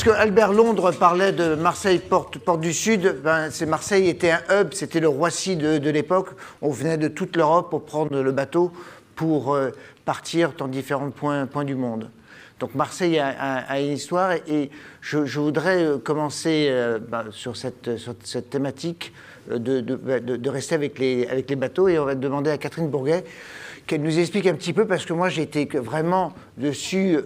lorsque Albert Londres parlait de Marseille porte du Sud, ben, Marseille était un hub, c'était le Roissy de l'époque. On venait de toute l'Europe pour prendre le bateau pour partir dans différents points du monde. Donc Marseille a une histoire et je voudrais commencer sur cette thématique de rester avec les bateaux, et on va demander à Catherine Bourguet qu'elle nous explique un petit peu, parce que moi j'ai été vraiment dessus.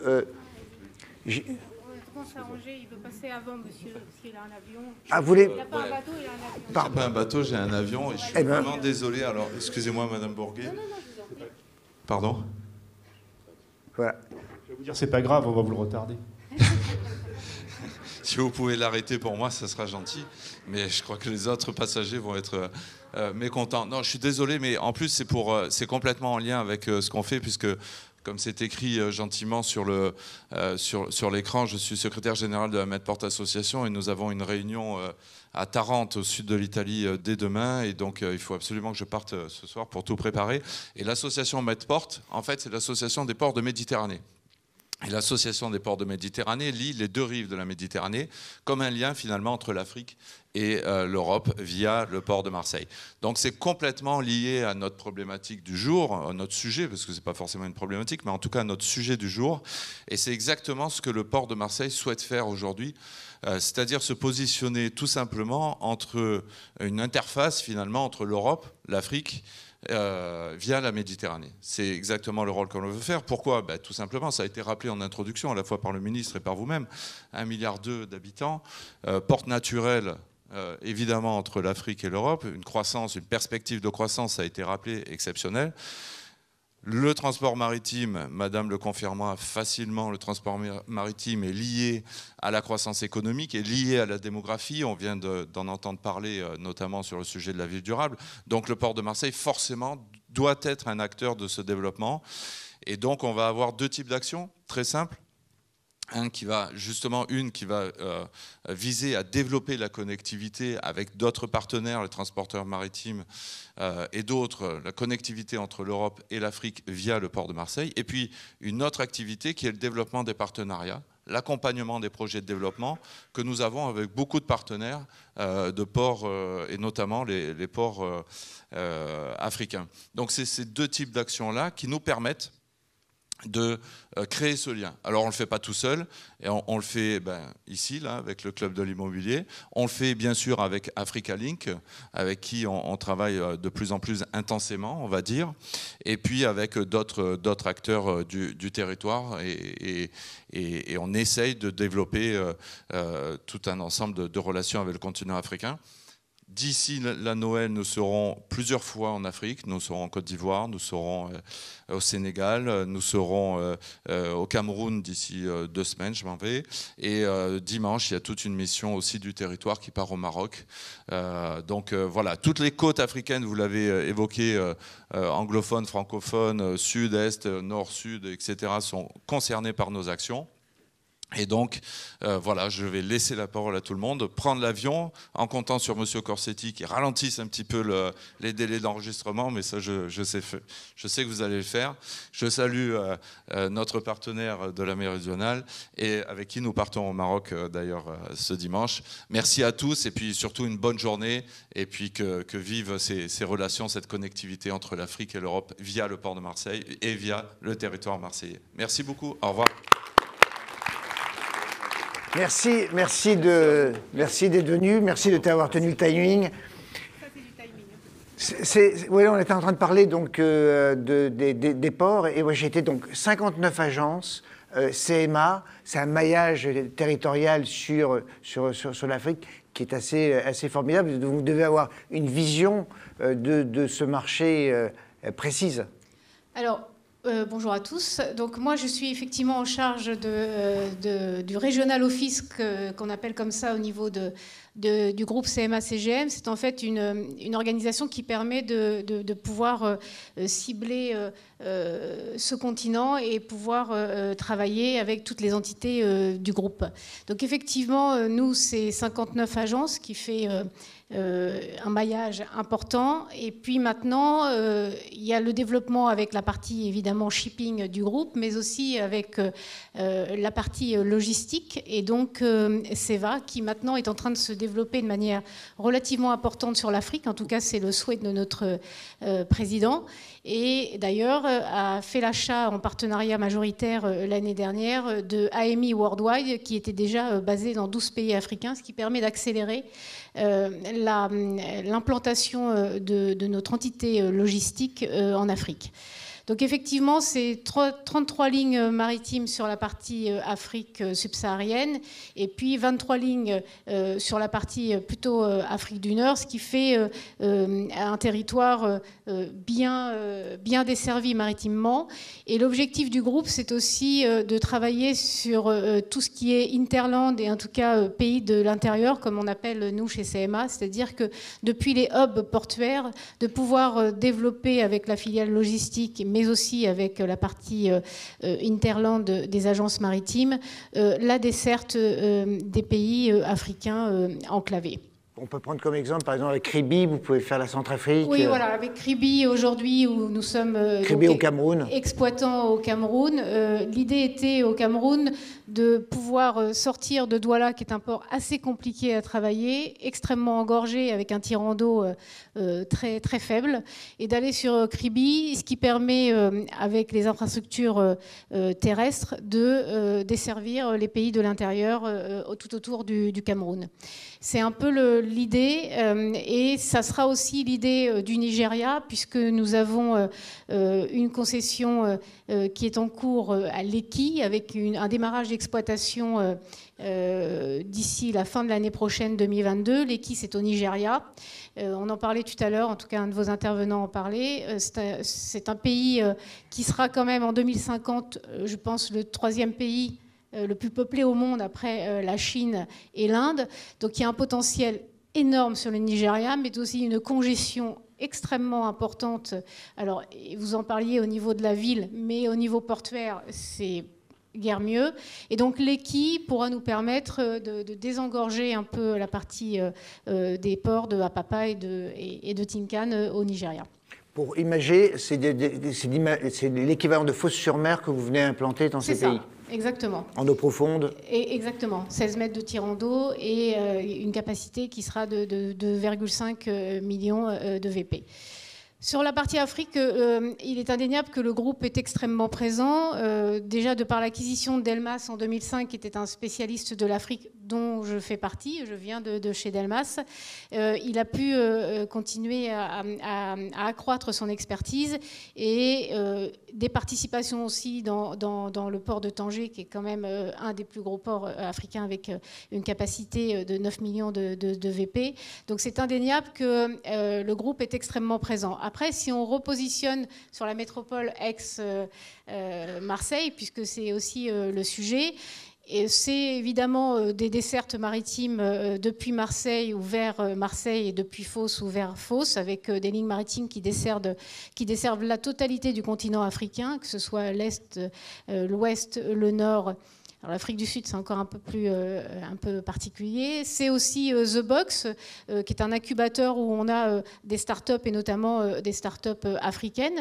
Il veut passer avant, monsieur, s'il a un avion. Ah, vous voulez... Il n'a pas un bateau, il a un avion. Je n'ai pas un bateau, j'ai un avion et je suis vraiment désolé. Alors, excusez-moi, Madame Bourguet. Non, je vous en prie. Pardon? Voilà. Je vais vous dire, c'est pas grave, on va vous le retarder. Si vous pouvez l'arrêter pour moi, ça sera gentil. Mais je crois que les autres passagers vont être mécontents. Non, je suis désolé, mais en plus, c'est complètement en lien avec ce qu'on fait, puisque, comme c'est écrit gentiment sur l'écran, je suis secrétaire général de la Medport Association et nous avons une réunion à Tarente, au sud de l'Italie, dès demain. Et donc, il faut absolument que je parte ce soir pour tout préparer. Et l'association Medport, en fait, c'est l'association des ports de Méditerranée. Et l'association des ports de Méditerranée lie les deux rives de la Méditerranée comme un lien finalement entre l'Afrique et l'Europe via le port de Marseille. Donc c'est complètement lié à notre problématique du jour, à notre sujet, parce que ce n'est pas forcément une problématique, mais en tout cas à notre sujet du jour. Et c'est exactement ce que le port de Marseille souhaite faire aujourd'hui, c'est-à-dire se positionner tout simplement entre une interface finalement entre l'Europe, l'Afrique, via la Méditerranée. C'est exactement le rôle qu'on veut faire. Pourquoi? Tout simplement, ça a été rappelé en introduction, à la fois par le ministre et par vous-même, 1,2 milliard d'habitants, porte naturelle, évidemment, entre l'Afrique et l'Europe, une croissance, une perspective de croissance, ça a été rappelé, exceptionnelle. Le transport maritime, Madame le confirmera facilement, le transport maritime est lié à la croissance économique, est lié à la démographie. On vient d'en entendre parler, notamment sur le sujet de la ville durable. Donc le port de Marseille, forcément, doit être un acteur de ce développement. Et donc on va avoir deux types d'actions, très simples. Une qui va viser à développer la connectivité avec d'autres partenaires, les transporteurs maritimes et d'autres, la connectivité entre l'Europe et l'Afrique via le port de Marseille. Et puis une autre activité qui est le développement des partenariats, l'accompagnement des projets de développement que nous avons avec beaucoup de partenaires de ports et notamment les ports africains. Donc c'est ces deux types d'actions-là qui nous permettent de créer ce lien. Alors on ne le fait pas tout seul, et on le fait ici, là, avec le club de l'immobilier. On le fait bien sûr avec Africa Link, avec qui on travaille de plus en plus intensément, on va dire, et puis avec d'autres acteurs du territoire, et on essaye de développer tout un ensemble de relations avec le continent africain. D'ici la Noël, nous serons plusieurs fois en Afrique. Nous serons en Côte d'Ivoire, nous serons au Sénégal, nous serons au Cameroun d'ici 2 semaines, je m'en vais. Et dimanche, il y a toute une mission aussi du territoire qui part au Maroc. Donc voilà, toutes les côtes africaines, vous l'avez évoqué, anglophones, francophones, sud-est, nord-sud, etc., sont concernées par nos actions. Et donc, voilà, je vais laisser la parole à tout le monde, prendre l'avion, en comptant sur Monsieur Corsetti qui ralentisse un petit peu les délais d'enregistrement, mais ça, je sais que vous allez le faire. Je salue notre partenaire de la Méridionale et avec qui nous partons au Maroc, d'ailleurs, ce dimanche. Merci à tous et puis surtout une bonne journée et puis que vivent ces relations, cette connectivité entre l'Afrique et l'Europe via le port de Marseille et via le territoire marseillais. Merci beaucoup, au revoir. Merci d'être venu, merci de t'avoir tenu le timing. Ça, c'est du timing. Oui, on était en train de parler donc, des ports, et j'ai été donc 59 agences, CMA, c'est un maillage territorial sur l'Afrique qui est assez formidable. Vous devez avoir une vision de ce marché précise. Alors, bonjour à tous. Donc moi, je suis effectivement en charge du Regional Office, qu'on appelle comme ça au niveau de du groupe CMA-CGM. C'est en fait une organisation qui permet de pouvoir cibler ce continent et pouvoir travailler avec toutes les entités du groupe. Donc effectivement, nous, c'est 59 agences qui fait un maillage important. Et puis maintenant, il y a le développement avec la partie évidemment shipping du groupe, mais aussi avec la partie logistique. Et donc CEVA, qui maintenant est en train de se développer de manière relativement importante sur l'Afrique. En tout cas, c'est le souhait de notre président. Et d'ailleurs, a fait l'achat en partenariat majoritaire l'année dernière de AMI Worldwide, qui était déjà basé dans 12 pays africains, ce qui permet d'accélérer l'implantation de notre entité logistique en Afrique. Donc effectivement, c'est 33 lignes maritimes sur la partie Afrique subsaharienne et puis 23 lignes sur la partie plutôt Afrique du Nord, ce qui fait un territoire bien desservi maritimement. Et l'objectif du groupe, c'est aussi de travailler sur tout ce qui est interland et en tout cas pays de l'intérieur, comme on appelle nous chez CMA, c'est-à-dire que depuis les hubs portuaires, de pouvoir développer avec la filiale logistique, mais aussi avec la partie interland des agences maritimes, la desserte des pays africains enclavés. On peut prendre comme exemple, par exemple, avec Kribi, vous pouvez faire la Centrafrique. Oui, voilà, avec Kribi aujourd'hui, où nous sommes Kribi au Cameroun. Exploitants au Cameroun. L'idée était au Cameroun de pouvoir sortir de Douala, qui est un port assez compliqué à travailler, extrêmement engorgé, avec un tirant d'eau très, très faible, et d'aller sur Kribi, ce qui permet, avec les infrastructures terrestres, de desservir les pays de l'intérieur tout autour du Cameroun. C'est un peu l'idée, et ça sera aussi l'idée du Nigeria, puisque nous avons une concession qui est en cours à Lekki, avec un démarrage d'exploitation d'ici la fin de l'année prochaine, 2022. Lekki, c'est au Nigeria. On en parlait tout à l'heure, en tout cas un de vos intervenants en parlait. C'est un pays qui sera quand même en 2050, je pense, le 3e pays le plus peuplé au monde après la Chine et l'Inde. Donc il y a un potentiel énorme sur le Nigeria, mais aussi une congestion extrêmement importante. Alors, vous en parliez au niveau de la ville, mais au niveau portuaire, c'est guère mieux. Et donc Lekki pourra nous permettre de désengorger un peu la partie des ports de Apapa et de Tinkan au Nigeria. Pour imager, c'est l'équivalent de fosses sur mer que vous venez implanter dans ces pays. Exactement. En eau profonde. Et exactement. 16 mètres de tirant d'eau et une capacité qui sera de 2,5 millions de VP. Sur la partie Afrique, il est indéniable que le groupe est extrêmement présent. Déjà de par l'acquisition d'Elmas en 2005, qui était un spécialiste de l'Afrique dont je fais partie, je viens de chez Delmas, il a pu continuer à accroître son expertise et des participations aussi dans le port de Tanger, qui est quand même un des plus gros ports africains avec une capacité de 9 millions de VP. Donc c'est indéniable que le groupe est extrêmement présent. Après, si on repositionne sur la métropole ex-Marseille, puisque c'est aussi le sujet, et c'est évidemment des dessertes maritimes depuis Marseille ou vers Marseille et depuis Fos ou vers Fos, avec des lignes maritimes qui desservent la totalité du continent africain, que ce soit l'Est, l'Ouest, le Nord. Alors l'Afrique du Sud, c'est encore un peu particulier. C'est aussi The Box, qui est un incubateur où on a des startups et notamment des startups africaines.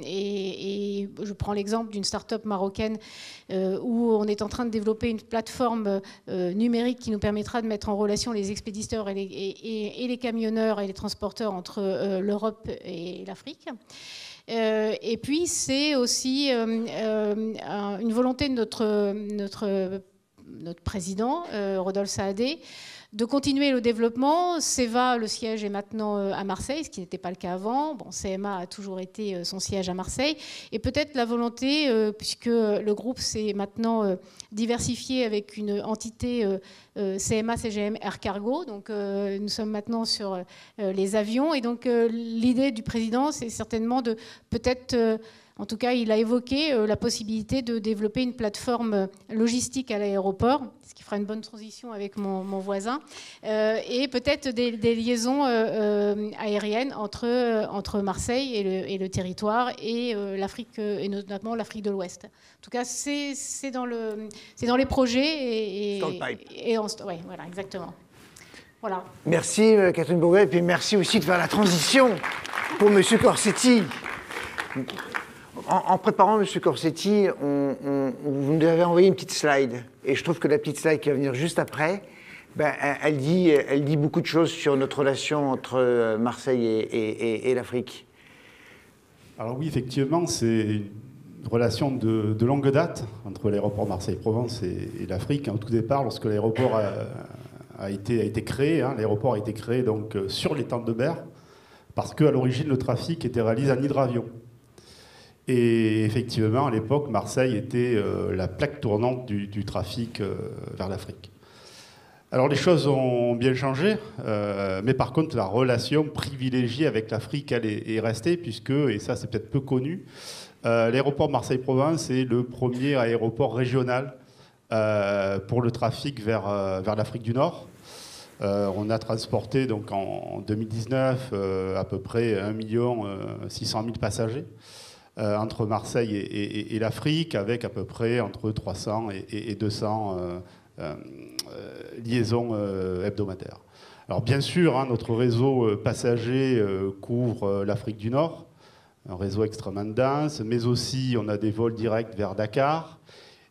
Et je prends l'exemple d'une startup marocaine où on est en train de développer une plateforme numérique qui nous permettra de mettre en relation les expéditeurs et les camionneurs et les transporteurs entre l'Europe et l'Afrique. Et puis, c'est aussi une volonté de notre président, Rodolphe Saadé, de continuer le développement. CEVA, le siège est maintenant à Marseille, ce qui n'était pas le cas avant. Bon, CMA a toujours été son siège à Marseille. Et peut-être la volonté, puisque le groupe s'est maintenant diversifié avec une entité CMA, CGM, Air Cargo. Donc nous sommes maintenant sur les avions. Et donc l'idée du président, c'est certainement de peut-être En tout cas, il a évoqué la possibilité de développer une plateforme logistique à l'aéroport, ce qui fera une bonne transition avec mon voisin, et peut-être des liaisons aériennes entre Marseille et le territoire et l'Afrique, et notamment l'Afrique de l'Ouest. En tout cas, c'est dans les projets et dans le pipe. Oui, voilà, exactement. Voilà. Merci Catherine Bourget, et puis merci aussi de faire la transition pour M. Corsetti. En préparant M. Corsetti, vous nous avez envoyé une petite slide, et je trouve que la petite slide qui va venir juste après, elle dit beaucoup de choses sur notre relation entre Marseille et l'Afrique. Alors oui, effectivement, c'est une relation de longue date entre l'aéroport Marseille-Provence et l'Afrique. Au tout départ, lorsque l'aéroport a été créé, l'aéroport a été créé donc sur l'étang de Berre, parce qu'à l'origine, le trafic était réalisé en hydravion. Et effectivement, à l'époque, Marseille était la plaque tournante du trafic vers l'Afrique. Alors les choses ont bien changé, mais par contre, la relation privilégiée avec l'Afrique, elle est restée, puisque, et ça c'est peut-être peu connu, l'aéroport Marseille-Provence est le premier aéroport régional pour le trafic vers l'Afrique du Nord. On a transporté donc en 2019 à peu près 1 600 000 passagers entre Marseille et l'Afrique, avec à peu près entre 300 et 200 liaisons hebdomadaires. Alors bien sûr, notre réseau passager couvre l'Afrique du Nord, un réseau extrêmement dense, mais aussi on a des vols directs vers Dakar,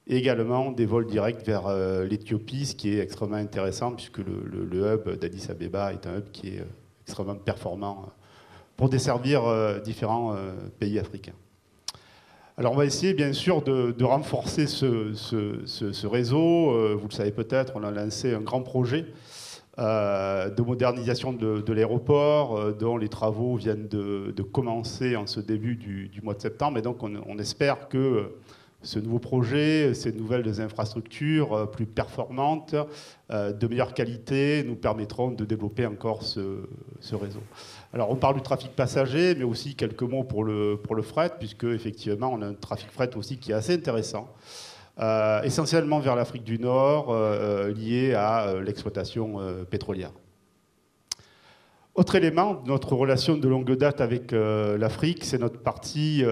et également des vols directs vers l'Éthiopie, ce qui est extrêmement intéressant puisque le hub d'Addis Abeba est un hub qui est extrêmement performant pour desservir différents pays africains. Alors on va essayer bien sûr de renforcer ce réseau. Vous le savez peut-être, on a lancé un grand projet de modernisation de l'aéroport, dont les travaux viennent de commencer en ce début du mois de septembre. Et donc on espère que ce nouveau projet, ces nouvelles infrastructures plus performantes, de meilleure qualité, nous permettront de développer encore ce réseau. Alors on parle du trafic passager, mais aussi quelques mots pour le fret, puisque effectivement on a un trafic fret aussi qui est assez intéressant, essentiellement vers l'Afrique du Nord, lié à l'exploitation pétrolière. Autre élément de notre relation de longue date avec l'Afrique, c'est notre partie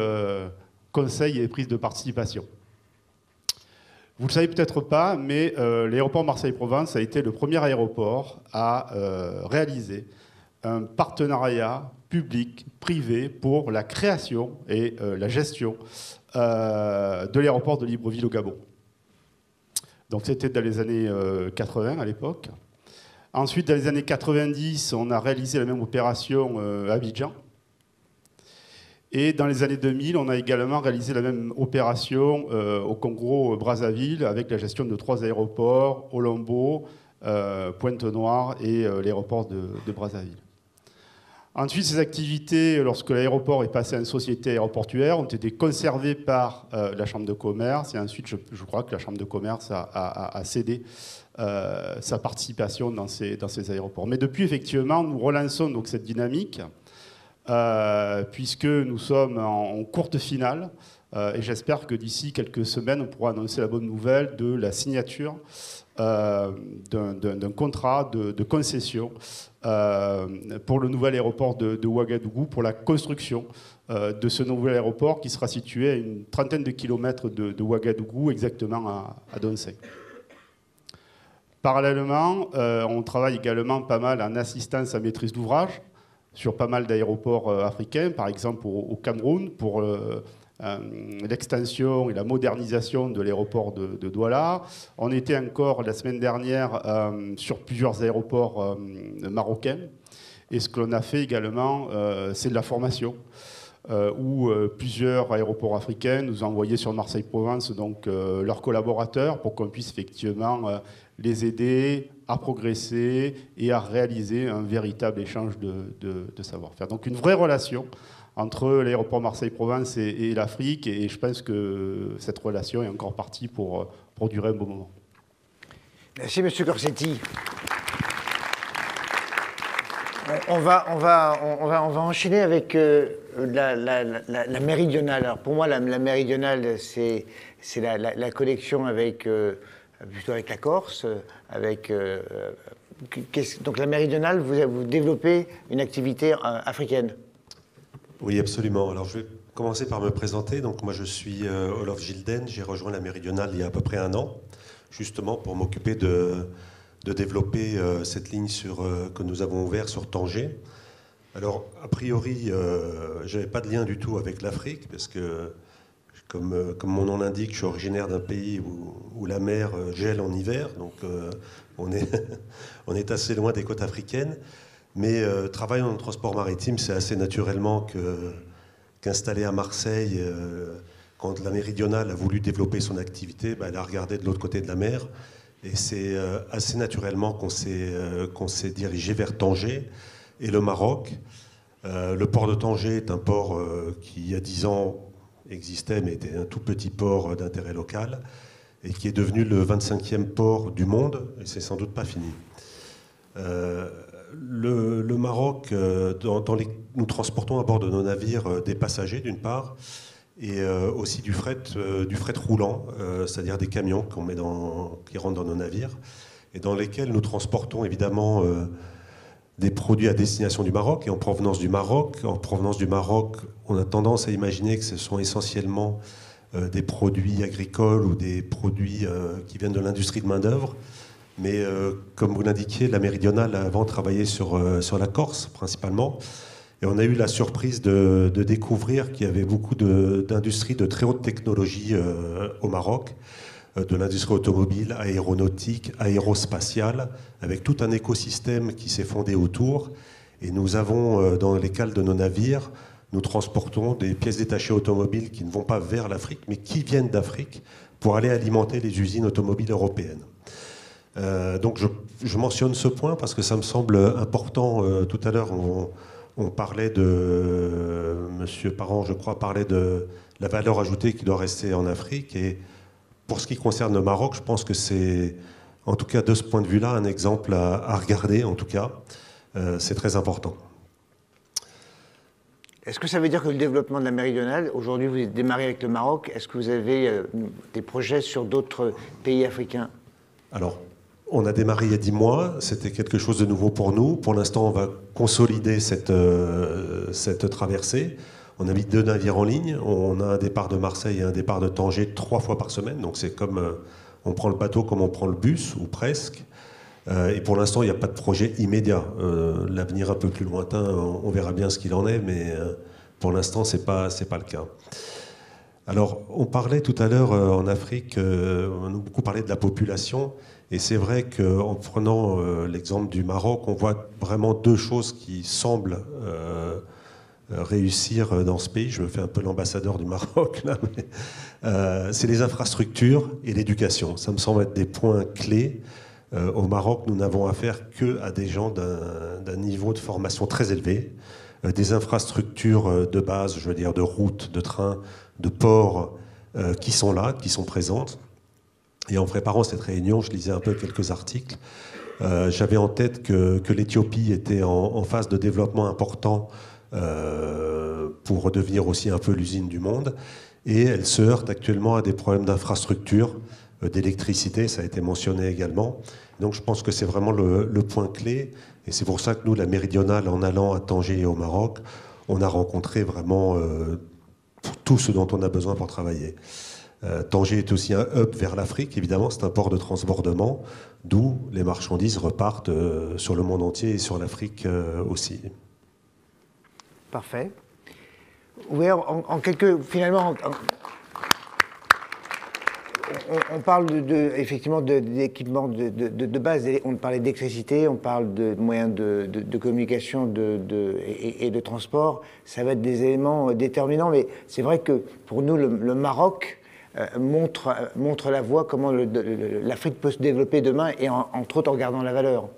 conseil et prise de participation. Vous ne le savez peut-être pas, mais l'aéroport Marseille-Provence a été le premier aéroport à réaliser un partenariat public-privé pour la création et la gestion de l'aéroport de Libreville au Gabon. Donc c'était dans les années 80 à l'époque. Ensuite, dans les années 90, on a réalisé la même opération à Abidjan. Et dans les années 2000, on a également réalisé la même opération au Congo-Brazzaville avec la gestion de 3 aéroports, Olombo, Pointe-Noire et l'aéroport de Brazzaville. Ensuite, ces activités, lorsque l'aéroport est passé à une société aéroportuaire, ont été conservées par la Chambre de commerce. Et ensuite, je crois que la Chambre de commerce a cédé sa participation dans ces aéroports. Mais depuis, effectivement, nous relançons donc cette dynamique, puisque nous sommes en courte finale. Et j'espère que d'ici quelques semaines, on pourra annoncer la bonne nouvelle de la signature d'un contrat de concession pour le nouvel aéroport de Ouagadougou, pour la construction de ce nouvel aéroport qui sera situé à une trentaine de kilomètres de Ouagadougou, exactement à Donseng. Parallèlement, on travaille également pas mal en assistance à maîtrise d'ouvrage sur pas mal d'aéroports africains, par exemple au Cameroun, pour l'extension et la modernisation de l'aéroport de Douala. On était encore la semaine dernière sur plusieurs aéroports marocains. Et ce que l'on a fait également, c'est de la formation, où plusieurs aéroports africains nous ont envoyé sur Marseille-Provence donc leurs collaborateurs pour qu'on puisse effectivement les aider à progresser et à réaliser un véritable échange de savoir-faire. Donc une vraie relation entre l'aéroport Marseille-Provence et l'Afrique, et je pense que cette relation est encore partie pour durer un bon moment. Merci, M. Corsetti. On va enchaîner avec la méridionale. Alors pour moi, la méridionale, c'est la connexion plutôt avec la Corse, donc la méridionale, vous développez une activité africaine. Oui, absolument. Alors je vais commencer par me présenter. Donc moi je suis Olof Gilden, j'ai rejoint la méridionale il y a à peu près 1 an, justement pour m'occuper de développer cette ligne que nous avons ouverte sur Tanger. Alors, a priori, je n'avais pas de lien du tout avec l'Afrique, parce que, comme mon nom l'indique, je suis originaire d'un pays où la mer gèle en hiver, donc on est assez loin des côtes africaines. Mais travaillant dans le transport maritime, c'est assez naturellement qu'installé à Marseille, quand la méridionale a voulu développer son activité, elle a regardé de l'autre côté de la mer. Et c'est assez naturellement qu'on s'est dirigé vers Tanger et le Maroc. Le port de Tanger est un port qui, il y a 10 ans, existait, mais était un tout petit port d'intérêt local, et qui est devenu le 25e port du monde, et c'est sans doute pas fini. Le Maroc, nous transportons à bord de nos navires des passagers, d'une part, et aussi du fret roulant, c'est-à-dire des camions qui rentrent dans nos navires, et dans lesquels nous transportons évidemment des produits à destination du Maroc et en provenance du Maroc. En provenance du Maroc, on a tendance à imaginer que ce sont essentiellement des produits agricoles ou des produits qui viennent de l'industrie de main-d'œuvre. Mais comme vous l'indiquiez, la méridionale a avant travaillé sur la Corse principalement. Et on a eu la surprise de découvrir qu'il y avait beaucoup d'industries de très haute technologie au Maroc, de l'industrie automobile, aéronautique, aérospatiale, avec tout un écosystème qui s'est fondé autour. Et nous avons, dans les cales de nos navires, nous transportons des pièces détachées automobiles qui ne vont pas vers l'Afrique, mais qui viennent d'Afrique pour aller alimenter les usines automobiles européennes. Donc je mentionne ce point parce que ça me semble important. Tout à l'heure, on parlait Monsieur Parent, je crois, parlait de la valeur ajoutée qui doit rester en Afrique. Et pour ce qui concerne le Maroc, je pense que c'est, en tout cas de ce point de vue-là, un exemple à regarder, en tout cas. C'est très important. Est-ce que ça veut dire que le développement de la méridionale, aujourd'hui vous êtes démarré avec le Maroc, est-ce que vous avez des projets sur d'autres pays africains? Alors, on a démarré il y a 10 mois, c'était quelque chose de nouveau pour nous. Pour l'instant, on va consolider cette traversée. On a mis 2 navires en ligne. On a un départ de Marseille et un départ de Tanger 3 fois par semaine. Donc c'est comme on prend le bateau comme on prend le bus, ou presque. Et pour l'instant, il n'y a pas de projet immédiat. L'avenir un peu plus lointain, on verra bien ce qu'il en est, mais pour l'instant, c'est pas le cas. Alors, on parlait tout à l'heure en Afrique, on a beaucoup parlé de la population. Et c'est vrai qu'en prenant l'exemple du Maroc, on voit vraiment 2 choses qui semblent réussir dans ce pays. Je me fais un peu l'ambassadeur du Maroc, là, mais c'est les infrastructures et l'éducation. Ça me semble être des points clés. Au Maroc, nous n'avons affaire qu'à des gens d'un niveau de formation très élevé, des infrastructures de base, je veux dire de routes, de trains, de ports qui sont là, qui sont présentes. Et en préparant cette réunion, je lisais un peu quelques articles. J'avais en tête que l'Éthiopie était en phase de développement important pour redevenir aussi un peu l'usine du monde. Et elle se heurte actuellement à des problèmes d'infrastructure, d'électricité, ça a été mentionné également. Donc je pense que c'est vraiment le point clé. Et c'est pour ça que nous, la méridionale, en allant à Tanger et au Maroc, on a rencontré vraiment tout ce dont on a besoin pour travailler. Tanger est aussi un hub vers l'Afrique, évidemment, c'est un port de transbordement, d'où les marchandises repartent sur le monde entier et sur l'Afrique aussi. Parfait. Oui, en quelques... Finalement, on parle effectivement d'équipements de base, on parlait d'électricité, on parle de moyens de communication et de transport, ça va être des éléments déterminants, mais c'est vrai que pour nous, le Maroc montre la voie, comment l'Afrique peut se développer demain, et entre autres en gardant la valeur.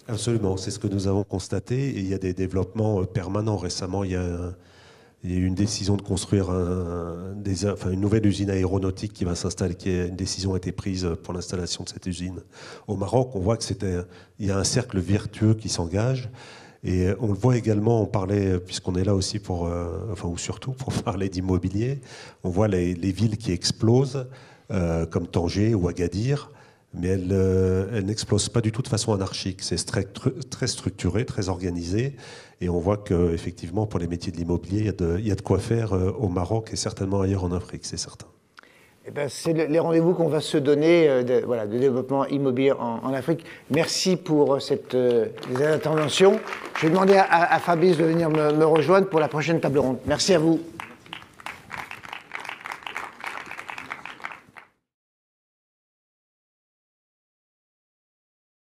Absolument, c'est ce que nous avons constaté, et il y a des développements permanents. Récemment, il y a eu une décision de construire une nouvelle usine aéronautique qui va s'installer, une décision a été prise pour l'installation de cette usine au Maroc. On voit qu'il y a un cercle vertueux qui s'engage, Et on le voit également, on parlait, puisqu'on est là aussi pour, enfin, ou surtout pour parler d'immobilier, on voit les villes qui explosent, comme Tanger ou Agadir, mais elles n'explosent pas du tout de façon anarchique. C'est très structuré, très organisé, et on voit qu'effectivement, pour les métiers de l'immobilier, il y a de quoi faire au Maroc et certainement ailleurs en Afrique, c'est certain. Eh ben, c'est les rendez-vous qu'on va se donner de développement immobilier en Afrique. Merci pour cette intervention. Je vais demander à Fabrice de venir me rejoindre pour la prochaine table ronde. Merci à vous.